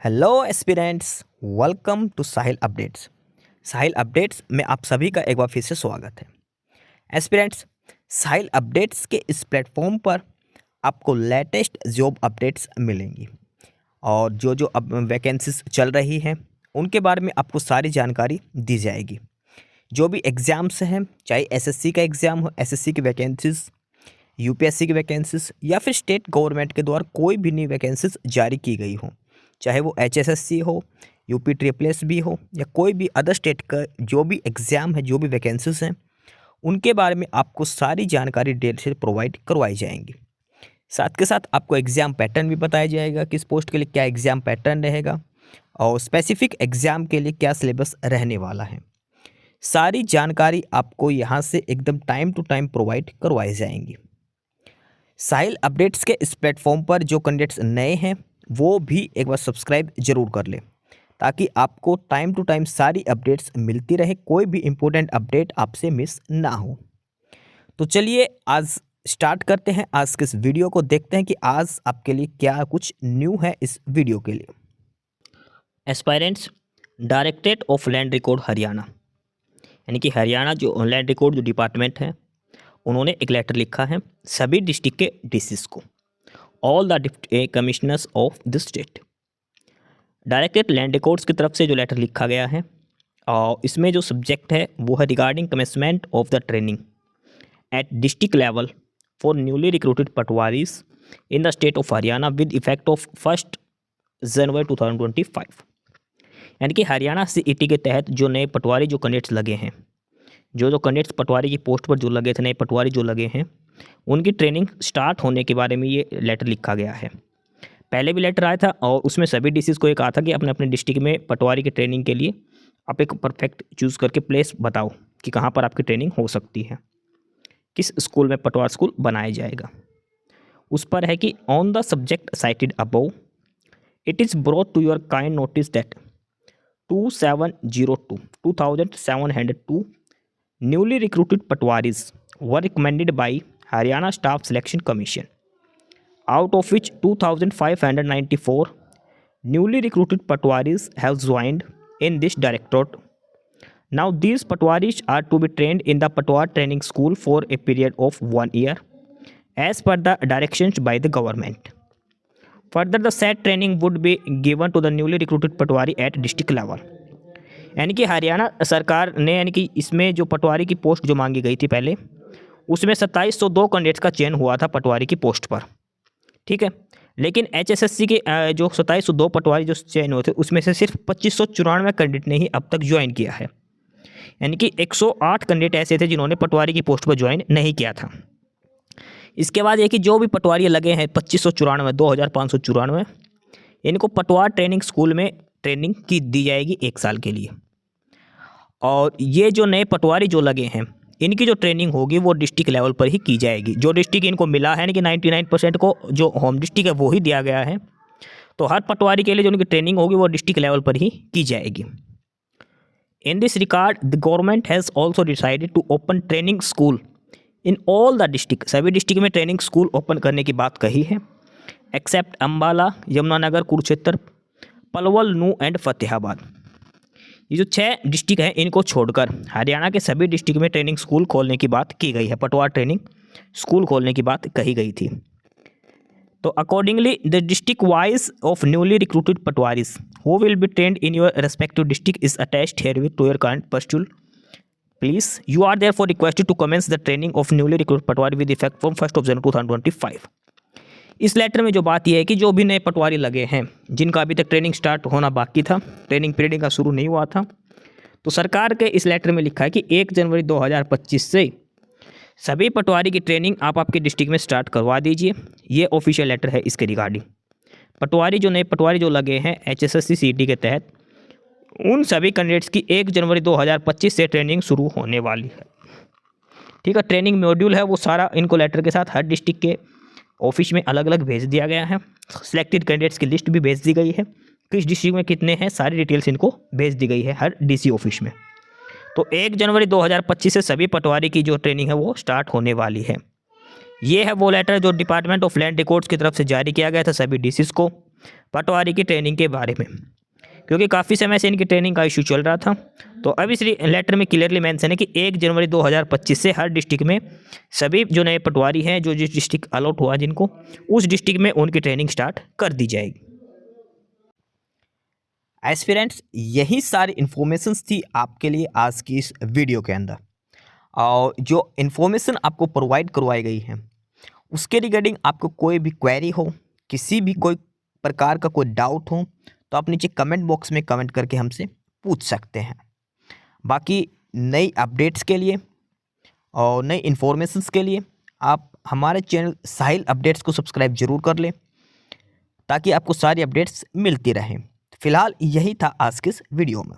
Hello aspirants, welcome to Sahil updates. Sahil updates में आप सभी का एक बार फिर से स्वागत है। एस्पिरेंट्स, साहिल अपडेट्स के इस प्लेटफॉर्म पर आपको लेटेस्ट जॉब अपडेट्स मिलेंगी और जो अब वैकेंसीज चल रही हैं उनके बारे में आपको सारी जानकारी दी जाएगी। जो भी एग्ज़ाम्स हैं, चाहे एसएससी का एग्ज़ाम हो, एसएससी की वैकेंसीज़, यूपीएससी की वैकेंसीज़ या फिर स्टेट गवर्नमेंट के द्वारा कोई भी नई वैकेंसीज़ जारी की गई हो, चाहे वो एचएसएससी हो, यूपी ट्रिपल भी हो या कोई भी अदर स्टेट का जो भी एग्ज़ाम है, जो भी वैकेंसीज़ हैं, उनके बारे में आपको सारी जानकारी डिटेल से प्रोवाइड करवाई जाएंगी। साथ के साथ आपको एग्ज़ाम पैटर्न भी बताया जाएगा, किस पोस्ट के लिए क्या एग्ज़ाम पैटर्न रहेगा और स्पेसिफिक एग्ज़ाम के लिए क्या सिलेबस रहने वाला है। सारी जानकारी आपको यहाँ से एकदम टाइम टू टाइम प्रोवाइड करवाई जाएंगी। साहिल अपडेट्स के इस प्लेटफॉर्म पर जो कैंडिडेट्स नए हैं वो भी एक बार सब्सक्राइब जरूर कर लें ताकि आपको टाइम टू टाइम सारी अपडेट्स मिलती रहे, कोई भी इम्पोर्टेंट अपडेट आपसे मिस ना हो। तो चलिए आज स्टार्ट करते हैं आज के इस वीडियो को, देखते हैं कि आज आपके लिए क्या कुछ न्यू है इस वीडियो के लिए। Aspirants, directorate of land record Haryana, यानी कि हरियाणा जो लैंड रिकॉर्ड जो डिपार्टमेंट है, उन्होंने एक लेटर लिखा है सभी डिस्ट्रिक्ट के डीसीज को, all the commissioners of the state. Directorate land records की तरफ से जो लेटर लिखा गया है और इसमें जो सब्जेक्ट है वो है regarding commencement of the training at district level for newly recruited patwaris in the state of Haryana with effect of 1 January 2025। यानी कि हरियाणा सीईटी के तहत जो नए पटवारी जो कैंडिडेट्स लगे हैं, जो कैंडिडेट्स पटवारी की पोस्ट पर जो लगे थे, नए पटवारी जो लगे हैं, उनकी ट्रेनिंग स्टार्ट होने के बारे में ये लेटर लिखा गया है। पहले भी लेटर आया था और उसमें सभी डीसीज को ये कहा था कि अपने अपने डिस्ट्रिक्ट में पटवारी की ट्रेनिंग के लिए आप एक परफेक्ट चूज़ करके प्लेस बताओ कि कहाँ पर आपकी ट्रेनिंग हो सकती है, किस स्कूल में पटवार स्कूल बनाया जाएगा। उस पर है कि on the subject cited above it is brought to your kind notice that 2702 newly recruited patwaris were recommended by Haryana Staff Selection Commission, out of which 2,594 newly recruited Patwaris have joined in this directorate. Now these Patwaris are to be trained in the Patwar Training School for a period of 1 year as per the directions by the government. Further, the said training would be given to the newly recruited Patwari at district level. यानी कि हरियाणा सरकार ने, यानी कि इसमें जो पटवारी की post जो मांगी गई थी पहले, उसमें 2702 कैंडिडेट्स का चयन हुआ था पटवारी की पोस्ट पर, ठीक है। लेकिन एचएसएससी के जो 2702 पटवारी जो चयन हुए थे उसमें से सिर्फ 2594 कैंडिडेट ने ही अब तक ज्वाइन किया है। यानी कि 108 कैंडिडेट ऐसे थे जिन्होंने पटवारी की पोस्ट पर ज्वाइन नहीं किया था। इसके बाद ये कि जो भी पटवारी लगे हैं 2594, 2594, इनको पटवार ट्रेनिंग स्कूल में ट्रेनिंग की दी जाएगी 1 साल के लिए। और ये जो नए पटवारी जो लगे हैं इनकी जो ट्रेनिंग होगी वो डिस्ट्रिक्ट लेवल पर ही की जाएगी। जो डिस्ट्रिक्ट इनको मिला है, कि 99% को जो होम डिस्ट्रिक्ट है वो ही दिया गया है, तो हर पटवारी के लिए जो उनकी ट्रेनिंग होगी वो डिस्ट्रिक्ट लेवल पर ही की जाएगी। In this regard the government has also decided to open training school in all the district. सभी डिस्ट्रिक्ट में ट्रेनिंग स्कूल ओपन करने की बात कही है, एक्सेप्ट अम्बाला, यमुनानगर, कुरुक्षेत्र, पलवल, नू एंड फतेहाबाद। ये जो 6 डिस्ट्रिक्ट हैं इनको छोड़कर हरियाणा के सभी डिस्ट्रिक्ट में ट्रेनिंग स्कूल खोलने की बात की गई है, पटवार ट्रेनिंग स्कूल खोलने की बात कही गई थी। तो accordingly the district wise of newly recruited patwaris who will be trained in your respective district is attached herewith to your current postal. Please you are therefore requested to commence the training of newly recruited patwari with effect from 1 January 2025। इस letter में जो बात यह है कि जो भी नए पटवारी लगे हैं जिनका अभी तक ट्रेनिंग स्टार्ट होना बाकी था, ट्रेनिंग पीरियड का शुरू नहीं हुआ था, तो सरकार के इस लेटर में लिखा है कि 1 जनवरी 2025 से सभी पटवारी की ट्रेनिंग आप आपके डिस्ट्रिक्ट में स्टार्ट करवा दीजिए। ये ऑफिशियल लेटर है इसके रिगार्डिंग। पटवारी जो नए पटवारी जो लगे हैं एचएसएससी सीईटी के तहत, उन सभी कैंडिडेट्स की 1 जनवरी 2025 से ट्रेनिंग शुरू होने वाली है, ठीक है। ट्रेनिंग मॉड्यूल है वो सारा इनको लेटर के साथ हर डिस्ट्रिक्ट के ऑफिस में अलग अलग भेज दिया गया है। सिलेक्टेड कैंडिडेट्स की लिस्ट भी भेज दी गई है, किस डिस्ट्रिक्ट में कितने हैं सारी डिटेल्स इनको भेज दी गई है हर डीसी ऑफिस में। तो 1 जनवरी 2025 से सभी पटवारी की जो ट्रेनिंग है वो स्टार्ट होने वाली है। ये है वो लेटर जो डिपार्टमेंट ऑफ लैंड रिकॉर्ड्स की तरफ से जारी किया गया था सभी डीसीज को पटवारी की ट्रेनिंग के बारे में, क्योंकि काफ़ी समय से इनकी ट्रेनिंग का इशू चल रहा था। तो अब इस लेटर में क्लियरली मेंशन है कि 1 जनवरी 2025 से हर डिस्ट्रिक्ट में सभी जो नए पटवारी हैं, जो जिस डिस्ट्रिक्ट अलॉट हुआ जिनको, उस डिस्ट्रिक्ट में उनकी ट्रेनिंग स्टार्ट कर दी जाएगी। एस्पिरेंट्स, यही सारी इन्फॉर्मेशंस थी आपके लिए आज की इस वीडियो के अंदर। और जो इन्फॉर्मेशन आपको प्रोवाइड करवाई गई है उसके रिगार्डिंग आपको कोई भी क्वेरी हो, किसी भी कोई प्रकार का कोई डाउट हो, तो आप नीचे कमेंट बॉक्स में कमेंट करके हमसे पूछ सकते हैं। बाकी नई अपडेट्स के लिए और नई इन्फॉर्मेशंस के लिए आप हमारे चैनल साहिल अपडेट्स को सब्सक्राइब जरूर कर लें, ताकि आपको सारी अपडेट्स मिलती रहें। फिलहाल यही था आज के इस वीडियो में।